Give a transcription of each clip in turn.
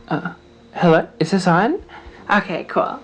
Hello, is this on? Okay, cool.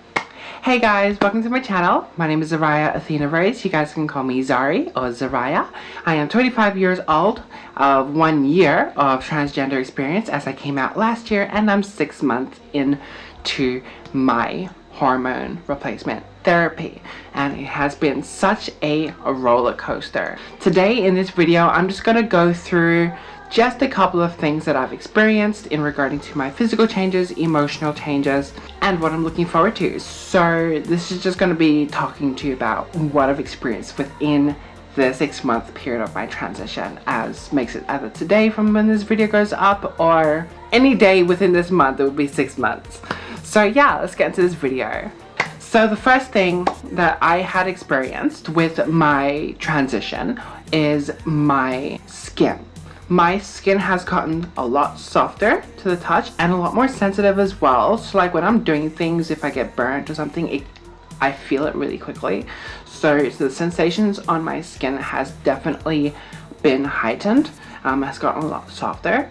Hey guys, welcome to my channel. My name is Zaraya Athena Reyes. You guys can call me Zari or Zaraya. I am 25 years old, of 1 year of transgender experience as I came out last year, and I'm 6 months into my hormone replacement therapy, and it has been such a roller coaster. Today in this video, I'm just gonna go through just a couple of things that I've experienced in regarding to my physical changes, emotional changes, and what I'm looking forward to. So this is just going to be talking to you about what I've experienced within the 6-month period of my transition, as makes it either today from when this video goes up or any day within this month. It would be 6 months. So yeah, let's get into this video. So the first thing that I had experienced with my transition is my skin. My skin has gotten a lot softer to the touch and a lot more sensitive as well. So like when I'm doing things, if I get burnt or something, I feel it really quickly. So the sensations on my skin has definitely been heightened, has gotten a lot softer.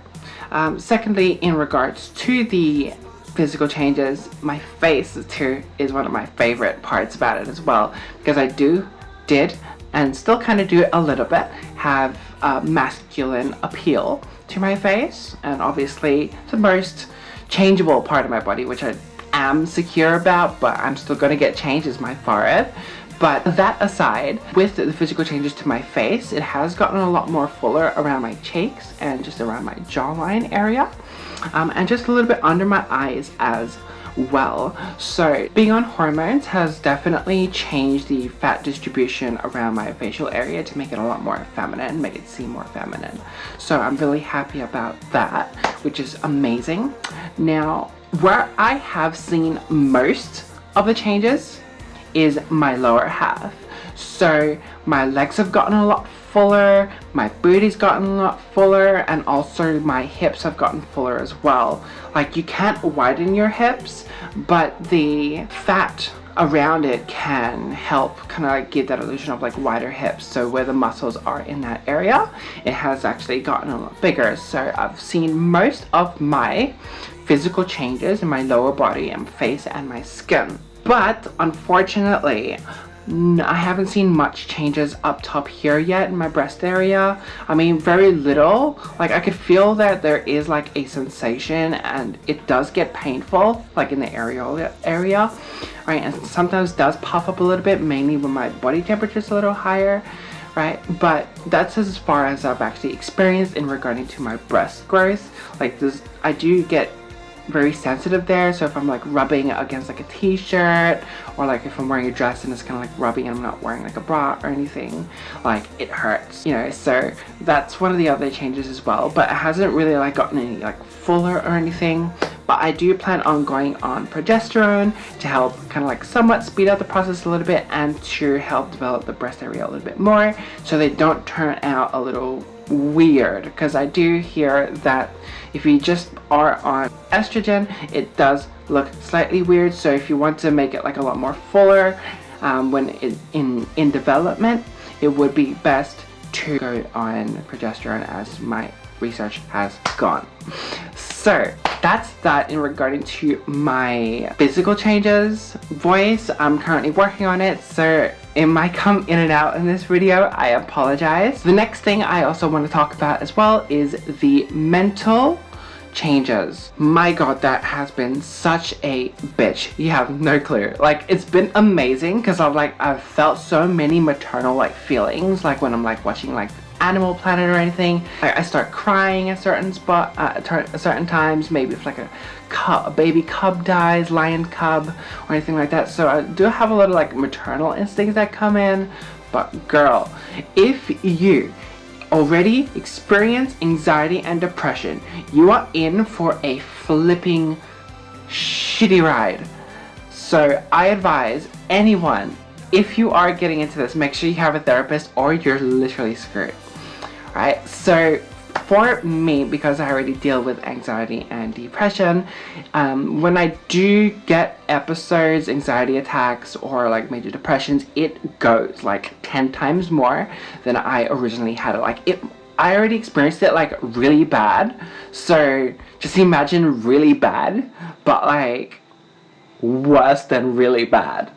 Secondly, in regards to the physical changes, my face too is one of my favorite parts about it as well, because I did and still kind of do a little bit have a masculine appeal to my face, and obviously the most changeable part of my body, which I am secure about, but I'm still going to get changed, is my forehead. But that aside, with the physical changes to my face, it has gotten a lot more fuller around my cheeks and just around my jawline area, and just a little bit under my eyes as well. So being on hormones has definitely changed the fat distribution around my facial area to make it a lot more feminine, make it seem more feminine. So I'm really happy about that, which is amazing. Now, where I have seen most of the changes is my lower half. So my legs have gotten a lot fuller, my booty's gotten a lot fuller, and also my hips have gotten fuller as well. Like, you can't widen your hips, but the fat around it can help kind of like give that illusion of like wider hips. So where the muscles are in that area, it has actually gotten a lot bigger. So I've seen most of my physical changes in my lower body and face and my skin. But unfortunately, I haven't seen much changes up top here yet in my breast area. I mean, very little. Like, I could feel that there is like a sensation, and it does get painful, like in the areola area, right? And sometimes does puff up a little bit, mainly when my body temperature is a little higher, right? But that's as far as I've actually experienced in regarding to my breast growth. Like this, I do get very sensitive there, so if I'm like rubbing against like a t-shirt, or like if I'm wearing a dress and it's kind of like rubbing and I'm not wearing like a bra or anything, like it hurts, you know. So that's one of the other changes as well, but it hasn't really like gotten any like fuller or anything. But I do plan on going on progesterone to help kind of like somewhat speed up the process a little bit, and to help develop the breast area a little bit more so they don't turn out a little weird, because I do hear that if you just are on estrogen, it does look slightly weird. So if you want to make it like a lot more fuller when in development, it would be best to go on progesterone, as my research has gone. So that's that in regarding to my physical changes. Voice, I'm currently working on it, so it might come in and out in this video. I apologize. The next thing I also want to talk about as well is the mental changes. My god, that has been such a bitch. You have no clue. Like, it's been amazing, because I've felt so many maternal like feelings, like when I'm like watching like Animal Planet or anything. Like, I start crying at certain times, maybe if like a baby cub dies, lion cub or anything like that. So I do have a lot of like maternal instincts that come in. But girl, if you already experience anxiety and depression, you are in for a flipping shitty ride. So I advise anyone, if you are getting into this, make sure you have a therapist or you're literally screwed. Right? So for me, because I already deal with anxiety and depression, when I do get episodes, anxiety attacks, or like major depressions, it goes like 10 times more than I originally had it. Like, it I already experienced it like really bad, so just imagine really bad, but like worse than really bad.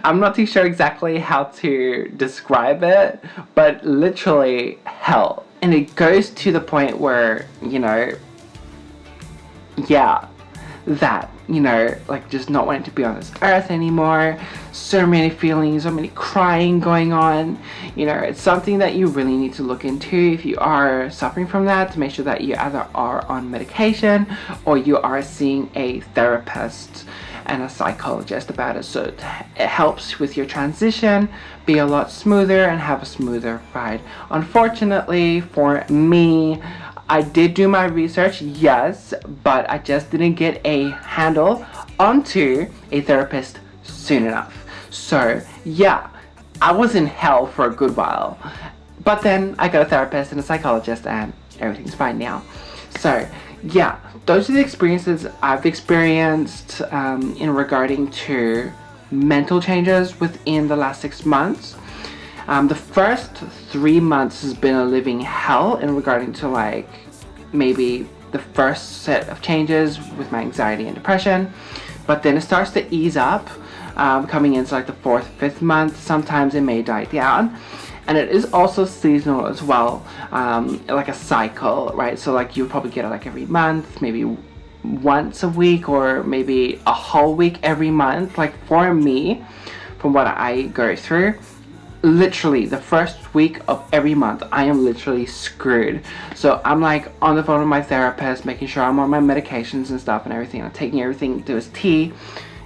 I'm not too sure exactly how to describe it, but literally hell. And it goes to the point where, you know, yeah, that, you know, like just not wanting to be on this earth anymore, so many feelings, so many crying going on. You know, it's something that you really need to look into if you are suffering from that, to make sure that you either are on medication or you are seeing a therapist and a psychologist about it, so it helps with your transition be a lot smoother and have a smoother ride. Unfortunately for me, I did do my research, yes, but I just didn't get a handle onto a therapist soon enough. So yeah, I was in hell for a good while, but then I got a therapist and a psychologist and everything's fine now. So yeah, those are the experiences I've experienced in regarding to mental changes within the last 6 months. The first 3 months has been a living hell in regarding to like maybe the first set of changes with my anxiety and depression, but then it starts to ease up coming into like the 4th, 5th month. Sometimes it may die down. And it is also seasonal as well, like a cycle, right? So like you probably get it like every month, maybe once a week, or maybe a whole week every month. Like for me, from what I go through, literally the first week of every month I am literally screwed. So I'm like on the phone with my therapist, making sure I'm on my medications and stuff and everything. I'm taking everything to its T.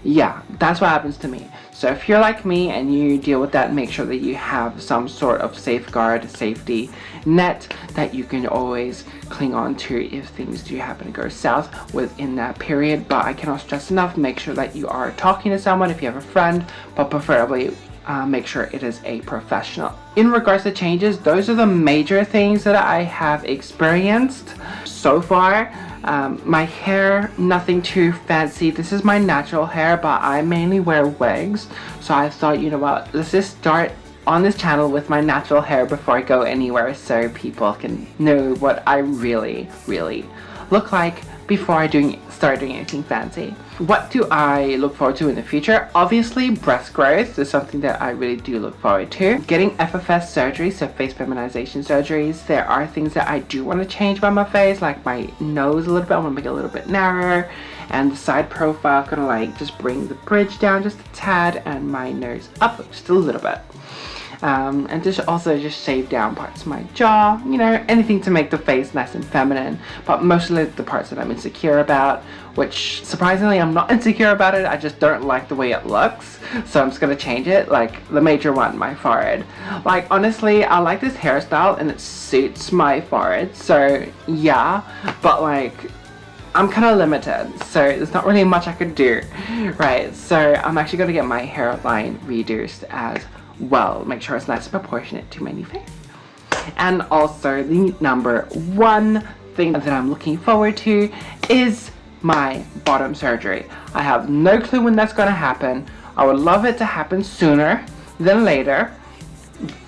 Yeah, that's what happens to me. So if you're like me and you deal with that, make sure that you have some sort of safeguard, safety net that you can always cling on to if things do happen to go south within that period. But I cannot stress enough, make sure that you are talking to someone if you have a friend, but preferably make sure it is a professional. In regards to changes, those are the major things that I have experienced so far. My hair, nothing too fancy. This is my natural hair, but I mainly wear wigs. So I thought, you know what, let's just start on this channel with my natural hair before I go anywhere, so people can know what I really look like before I start doing anything fancy. What do I look forward to in the future? Obviously, breast growth is something that I really do look forward to. Getting FFS surgery, so face feminization surgeries. There are things that I do want to change about my face, like my nose a little bit. I want to make it a little bit narrower, and the side profile, kind of like just bring the bridge down just a tad, and my nose up just a little bit. And just also just shave down parts of my jaw, you know, anything to make the face nice and feminine, but mostly the parts that I'm insecure about, which surprisingly I'm not insecure about it, I just don't like the way it looks, so I'm just gonna change it. Like the major one, my forehead. Like honestly, I like this hairstyle and it suits my forehead, so yeah, but like I'm kind of limited, so there's not really much I could do, right? So I'm actually gonna get my hairline reduced as well, make sure it's nice and proportionate to my new face. And also the number one thing that I'm looking forward to is my bottom surgery. I have no clue when that's going to happen. I would love it to happen sooner than later,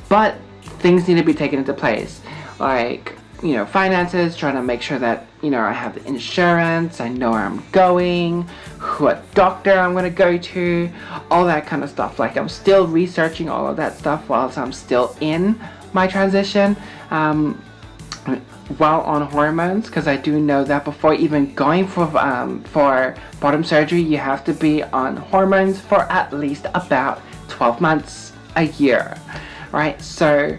but things need to be taken into place, like, you know, finances, trying to make sure that, you know, I have the insurance, I know where I'm going, what doctor I'm going to go to, all that kind of stuff. Like I'm still researching all of that stuff whilst I'm still in my transition, while on hormones, because I do know that before even going for bottom surgery, you have to be on hormones for at least about 12 months, a year, right? So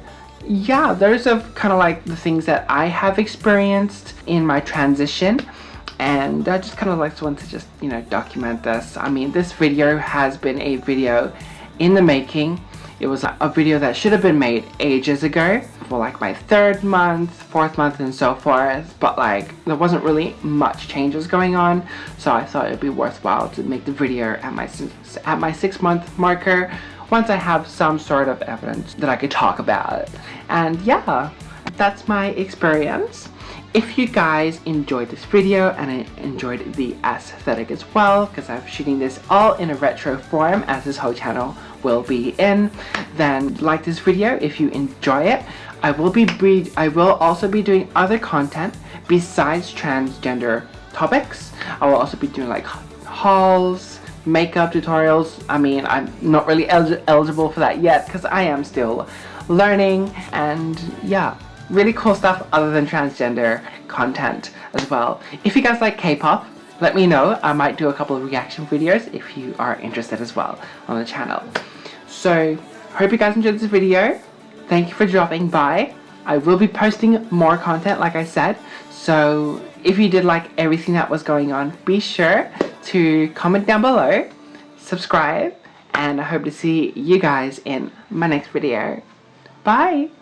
yeah, those are kind of like the things that I have experienced in my transition, and I just kind of like want to just, you know, document this. I mean, this video has been a video in the making. It was a video that should have been made ages ago for like my 3rd month, 4th month and so forth, but like there wasn't really much changes going on, so I thought it'd be worthwhile to make the video at my 6-month marker, once I have some sort of evidence that I could talk about. And yeah, that's my experience. If you guys enjoyed this video and I enjoyed the aesthetic as well, because I'm shooting this all in a retro form as this whole channel will be in, then like this video if you enjoy it. I will also be doing other content besides transgender topics. I will also be doing like hauls, makeup tutorials. I mean, I'm not really eligible for that yet because I am still learning, and yeah, really cool stuff other than transgender content as well. If you guys like K-pop, let me know. I might do a couple of reaction videos if you are interested as well on the channel. So, hope you guys enjoyed this video. Thank you for dropping by. I will be posting more content, like I said. So, if you did like everything that was going on, be sure to comment down below, subscribe, and I hope to see you guys in my next video. Bye!